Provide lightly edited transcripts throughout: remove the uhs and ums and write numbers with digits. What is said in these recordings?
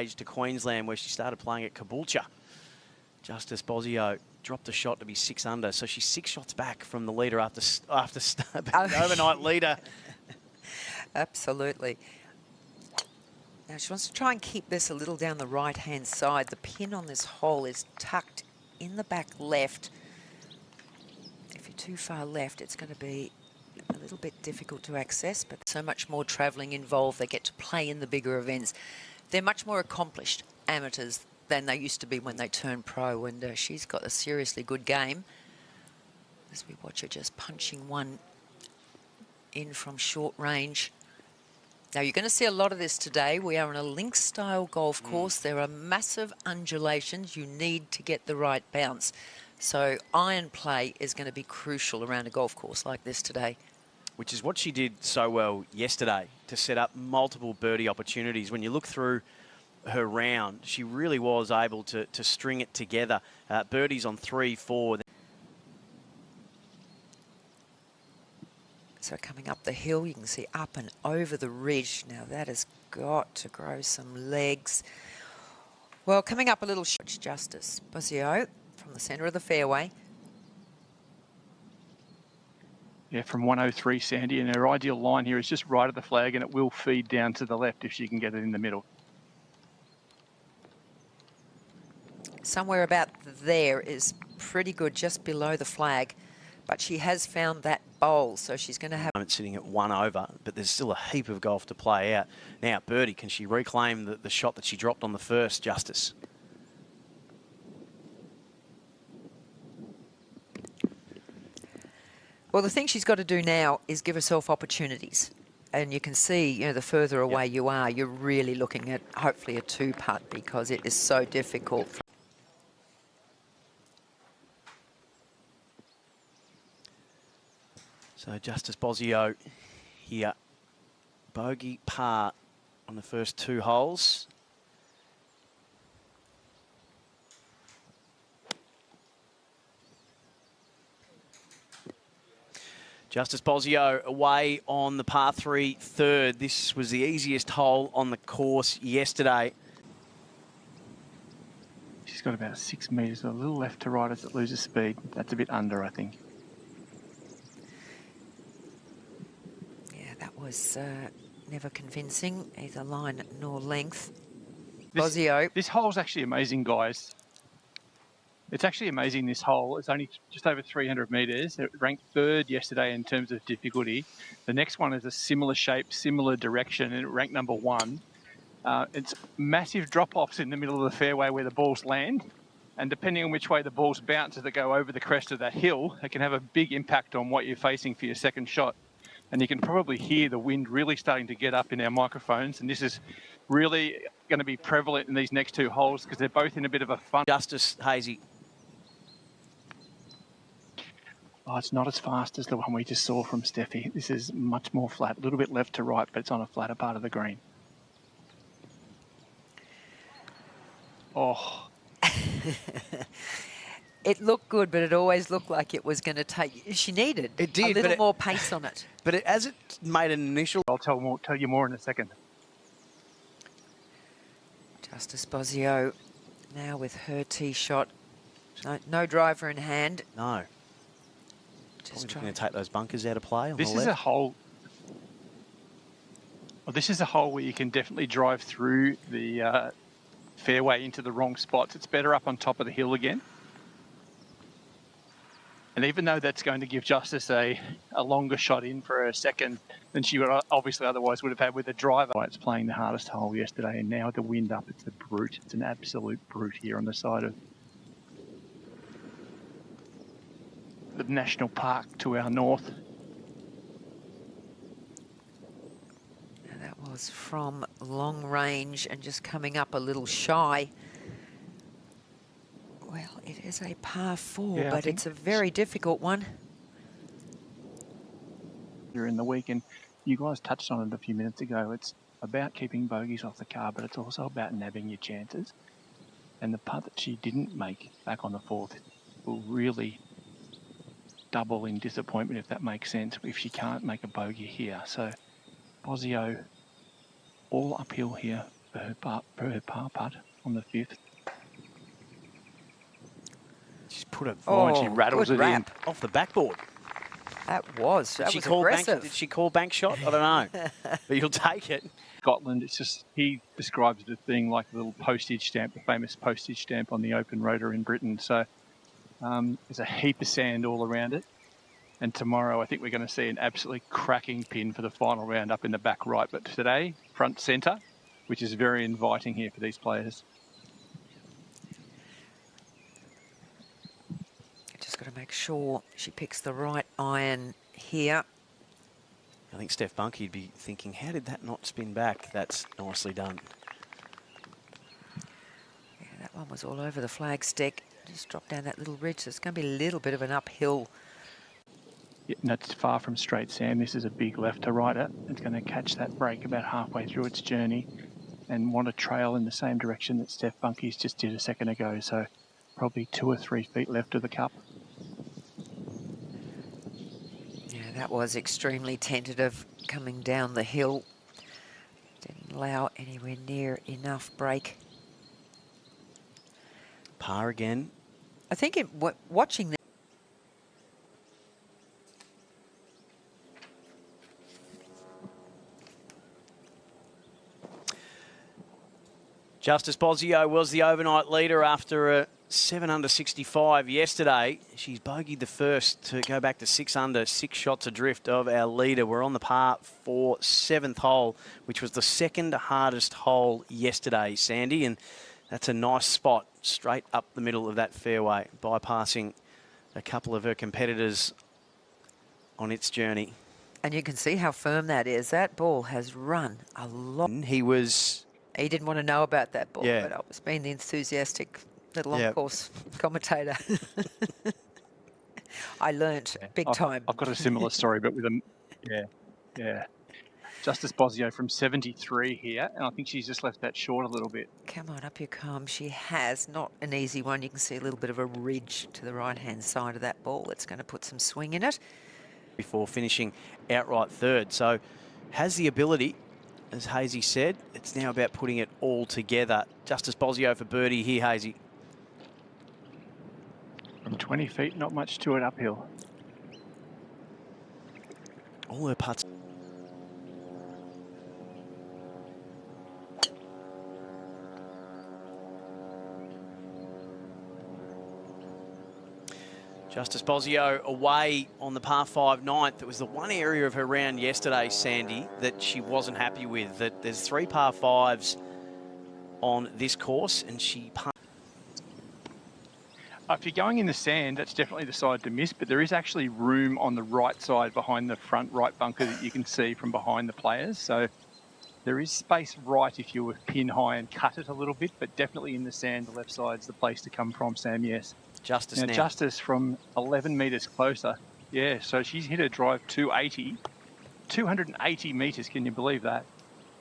stage to Queensland, where she started playing at Caboolture. Justice Bosio dropped a shot to be 6 under, so she's 6 shots back from the leader after the overnight leader. Absolutely. Now she wants to try and keep this a little down the right-hand side. The pin on this hole is tucked in the back left. If you're too far left, it's going to be a little bit difficult to access, but so much more travelling involved. They get to play in the bigger events. They're much more accomplished amateurs than they used to be when they turned pro, and she's got a seriously good game. As we watch her just punching one in from short range. Now, you're going to see a lot of this today. We are on a links-style golf course. There are massive undulations. You need to get the right bounce. So iron play is going to be crucial around a golf course like this today. Which is what she did so well yesterday, to set up multiple birdie opportunities. When you look through her round, she really was able to string it together. Birdies on 3, 4. So coming up the hill, you can see up and over the ridge. Now that has got to grow some legs. Well, coming up a little short, Justice Bosio from the centre of the fairway. Yeah, from 103, Sandy, and her ideal line here is just right of the flag, and it will feed down to the left if she can get it in the middle. Somewhere about there is pretty good, just below the flag, but she has found that bowl, so she's going to have... It's sitting at 1 over, but there's still a heap of golf to play out. Now, birdie, can she reclaim the shot that she dropped on the first, Justice? Well, the thing she's got to do now is give herself opportunities. And you can see, you know, the further away you are, you're really looking at hopefully a 2-putt, because it is so difficult. So Justice Bosio here, bogey par on the first 2 holes. Justice Bosio away on the par 3 third. This was the easiest hole on the course yesterday. She's got about 6 metres, a little left to right as it loses speed. That's a bit under, I think. Yeah, that was never convincing, either line nor length. Bosio. This hole's actually amazing, guys. It's actually amazing, this hole. It's only just over 300 metres. It ranked 3rd yesterday in terms of difficulty. The next one is a similar shape, similar direction, and it ranked number 1. It's massive drop-offs in the middle of the fairway where the balls land. And depending on which way the balls bounce as they go over the crest of that hill, it can have a big impact on what you're facing for your second shot. And you can probably hear the wind really starting to get up in our microphones. And this is really going to be prevalent in these next 2 holes because they're both in a bit of a fun. Justice Hazy. Oh, it's not as fast as the one we just saw from Steffi. This is much more flat, a little bit left to right, but it's on a flatter part of the green. Oh. It looked good, but it always looked like it was going to take... She needed a little more pace on it. But as it made an initial... I'll tell you more in a second. Justice Bosio now with her tee shot. No driver in hand. No. Just trying to take those bunkers out of play on this the left. Is a hole. Well, this is a hole where you can definitely drive through the fairway into the wrong spots. It's better up on top of the hill again. And even though that's going to give Justice a longer shot in for a second than she would obviously otherwise would have had with a driver. It's playing the hardest hole yesterday, and now with the wind up, it's a brute. It's an absolute brute here on the side of the national park to our north. Now that was from long range and just coming up a little shy. Well, it is a par 4, but it's a very difficult one. During the week, and you guys touched on it a few minutes ago, it's about keeping bogeys off the car, but it's also about nabbing your chances. And the putt that she didn't make back on the 4th will really double in disappointment, if that makes sense, if she can't make a bogey here. So Bosio all uphill here, bird par putt on the 5th. She's put it And she rattles good it wrap. off the backboard. That was aggressive. Did she call bank shot? I don't know. But you'll take it. Scotland, it's just, he describes the thing like a little postage stamp, the famous postage stamp on the open rotor in Britain. So there's a heap of sand all around it. And tomorrow I think we're going to see an absolutely cracking pin for the final round up in the back right. But today, front centre, which is very inviting here for these players. Just got to make sure she picks the right iron here. I think Steph Bunky'd be thinking, how did that not spin back? That's nicely done. Yeah, that one was all over the flag stick. Just dropped down that little ridge. So it's going to be a little bit of an uphill. Yeah, and it's far from straight, Sam. This is a big left to righter. It's going to catch that break about halfway through its journey and want to trail in the same direction that Steph Bunky's just did a second ago. So probably 2 or 3 feet left of the cup. Yeah, that was extremely tentative coming down the hill. Didn't allow anywhere near enough break. Par again. I think watching this. Justice Bosio was the overnight leader after a 7 under 65 yesterday. She's bogeyed the first to go back to 6 under, 6 shots adrift of our leader. We're on the par for 7th hole, which was the second hardest hole yesterday, Sandy. And that's a nice spot straight up the middle of that fairway, bypassing a couple of her competitors on its journey. And you can see how firm that is. That ball has run a lot. He didn't want to know about that ball, Yeah. but I was being the enthusiastic little on-course commentator. I learnt big time. I've got a similar story, but with a... Yeah. Justice Bosio from 73 here, and I think she's just left that short a little bit. Come on, up you come. She has. Not an easy one. You can see a little bit of a ridge to the right-hand side of that ball. It's going to put some swing in it. Before finishing outright third. So has the ability, as Hazy said. It's now about putting it all together. Justice Bosio for birdie here, Hazy. From 20 feet, not much to it uphill. All her putts. Justice Bosio away on the par 5 ninth. It was the one area of her round yesterday, Sandy, that she wasn't happy with. That there's 3 par 5s on this course, and she... If you're going in the sand, that's definitely the side to miss, but there is actually room on the right side behind the front right bunker that you can see from behind the players. So there is space right if you were pin high and cut it a little bit, but definitely in the sand, the left side's the place to come from, Sam, yes. Justice now. Justice from 11 metres closer. Yeah, so she's hit her drive 280 metres, can you believe that?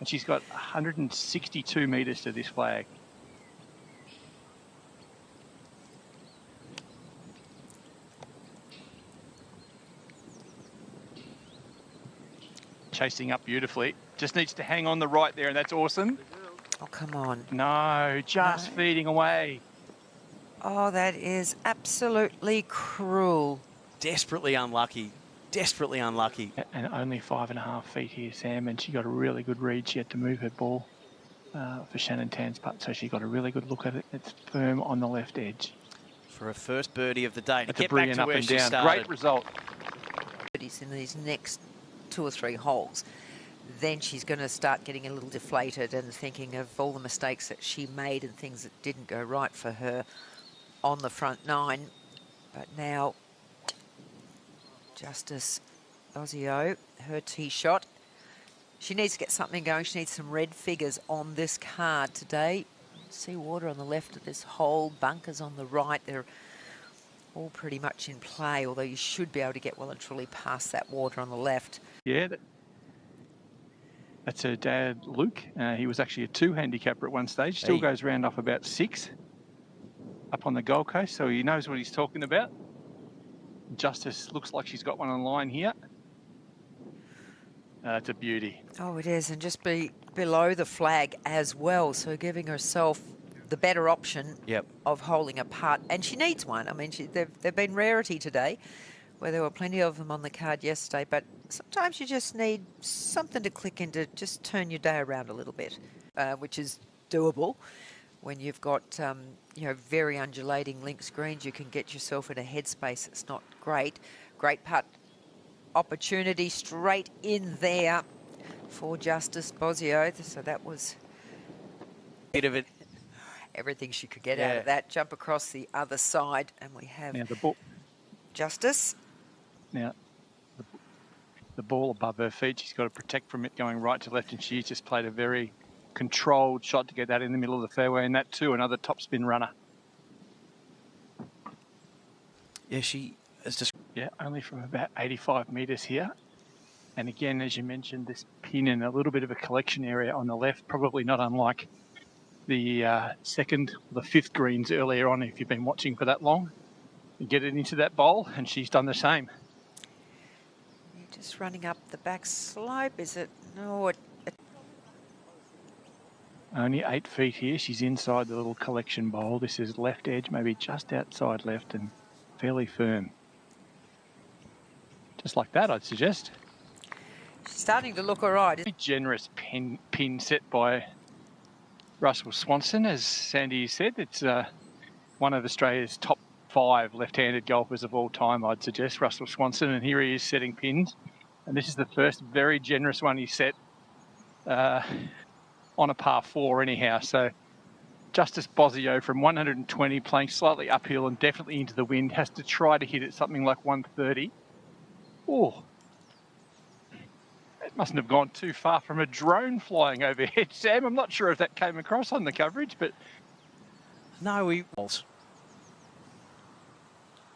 And she's got 162 metres to this flag. Chasing up beautifully. Just needs to hang on the right there, and that's awesome. Oh, come on. No, just feeding away. Oh, that is absolutely cruel. Desperately unlucky. Desperately unlucky. And only 5.5 feet here, Sam, and she got a really good read. She had to move her ball for Shannon Tan's putt, so she got a really good look at it. It's firm on the left edge. For her first birdie of the day. It's a brilliant up and down. Great result. In these next 2 or 3 holes, then she's going to start getting a little deflated and thinking of all the mistakes that she made and things that didn't go right for her on the front 9. But now Justice Bosio, her tee shot. She needs to get something going. She needs some red figures on this card today. See water on the left of this hole, bunkers on the right. They're all pretty much in play, although you should be able to get well and truly past that water on the left. Yeah, that's her dad, Luke. He was actually a 2 handicapper at one stage. Still goes round off about 6 up on the Gold Coast, so he knows what he's talking about. Justice looks like she's got one on line here. It's a beauty. Oh, it is, and just be below the flag as well, so giving herself the better option Yep. of holding a putt. And she needs one. I mean, they've been rarity today, where there were plenty of them on the card yesterday, but sometimes you just need something to click into, just turn your day around a little bit, which is doable. When you've got, you know, very undulating links greens, you can get yourself in a headspace that's not great. Great putt opportunity straight in there for Justice Bosio. So that was Bit of it. everything she could get out of that. Jump across the other side, and we have Now the ball. Justice. Now the ball above her feet. She's got to protect from it going right to left, and she's just played a very controlled shot to get that in the middle of the fairway, and that too, another topspin runner. Yeah, she is just... Yeah, only from about 85 metres here. And again, as you mentioned, this pin in a little bit of a collection area on the left, probably not unlike the second or the fifth greens earlier on, if you've been watching for that long. You get it into that bowl, and she's done the same. Just running up the back slope, is it? No, Only 8 feet here. She's inside the little collection bowl. This is left edge, maybe just outside left, and fairly firm. Just like that, I'd suggest. she's starting to look all right. Very generous pin set by Russell Swanson. As Sandy said, it's one of Australia's top 5 left-handed golfers of all time, I'd suggest, Russell Swanson. And here he is setting pins. And this is the first very generous one he set on a par 4 anyhow. So Justice Bosio from 120, playing slightly uphill and definitely into the wind, has to try to hit it something like 130. Oh, it mustn't have gone too far from a drone flying overhead, Sam. I'm not sure if that came across on the coverage, but... No, we...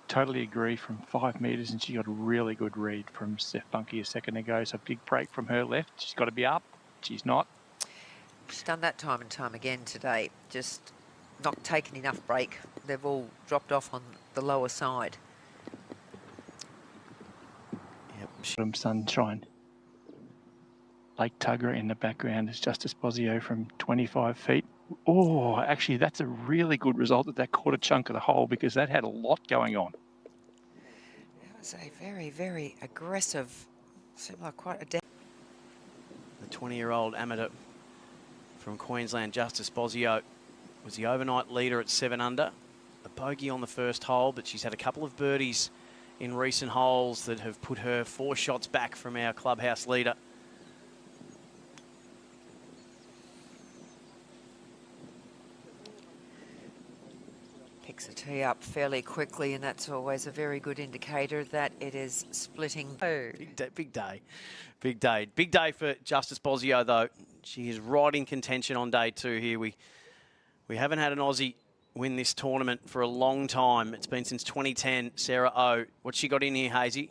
Totally agree from 5 metres, and she got a really good read from Steph Bunky a second ago. So big break from her left. She's got to be up. She's not. She's done that time and time again today. Just not taken enough break. They've all dropped off on the lower side. Yep. Some sunshine. Lake Tuggerah in the background is Justice Bosio from 25 feet. Oh, actually, that's a really good result at that quarter chunk of the hole, because that had a lot going on. It was a very, very aggressive, seemed like quite a... The 20-year-old amateur from Queensland, Justice Bosio, was the overnight leader at 7 under. A bogey on the first hole, but she's had a couple of birdies in recent holes that have put her 4 shots back from our clubhouse leader. Picks a tee up fairly quickly, and that's always a very good indicator that it is splitting. Oh. Big day, big day, big day. Big day for Justice Bosio, though. She is right in contention on day 2 here. We haven't had an Aussie win this tournament for a long time. It's been since 2010, Sarah O. What's she got in here, Hazy?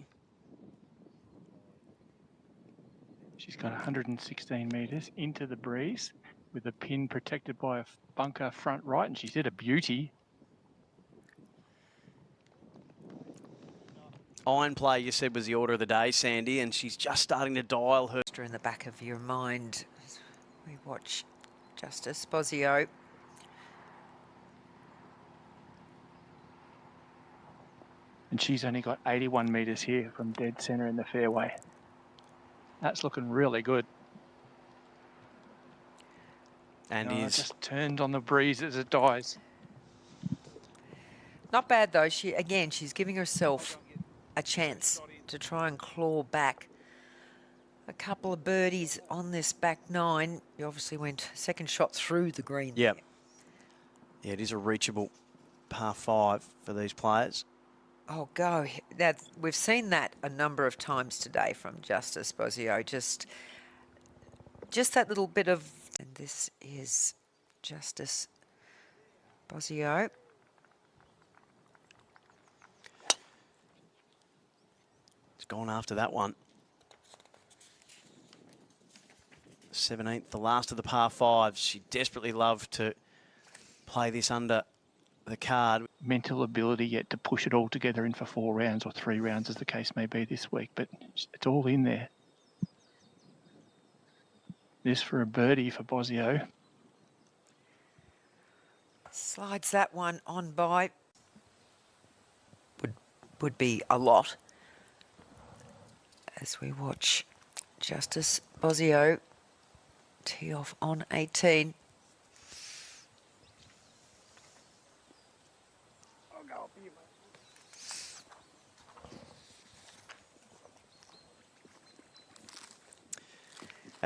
She's got 116 metres into the breeze with a pin protected by a bunker front right, and she's hit a beauty. Iron play, you said, was the order of the day, Sandy, and she's just starting to dial her. In the back of your mind as we watch Justice Bosio. And she's only got 81 metres here from dead centre in the fairway. That's looking really good. And is just turned on the breeze as it dies. Not bad though. She's giving herself a chance to try and claw back a couple of birdies on this back 9. You obviously went second shot through the green. Yep. Yeah, it is a reachable par 5 for these players. Oh, go. We've seen that a number of times today from Justice Bosio. Just that little bit of... And this is Justice Bosio. It's gone after that one. 17th, the last of the par 5s. She desperately loved to play this under the card. Mental ability yet to push it all together in for 4 rounds or 3 rounds, as the case may be this week, but it's all in there. this for a birdie for Bosio. Slides that one on by. Would be a lot. As we watch Justice Bosio tee off on 18.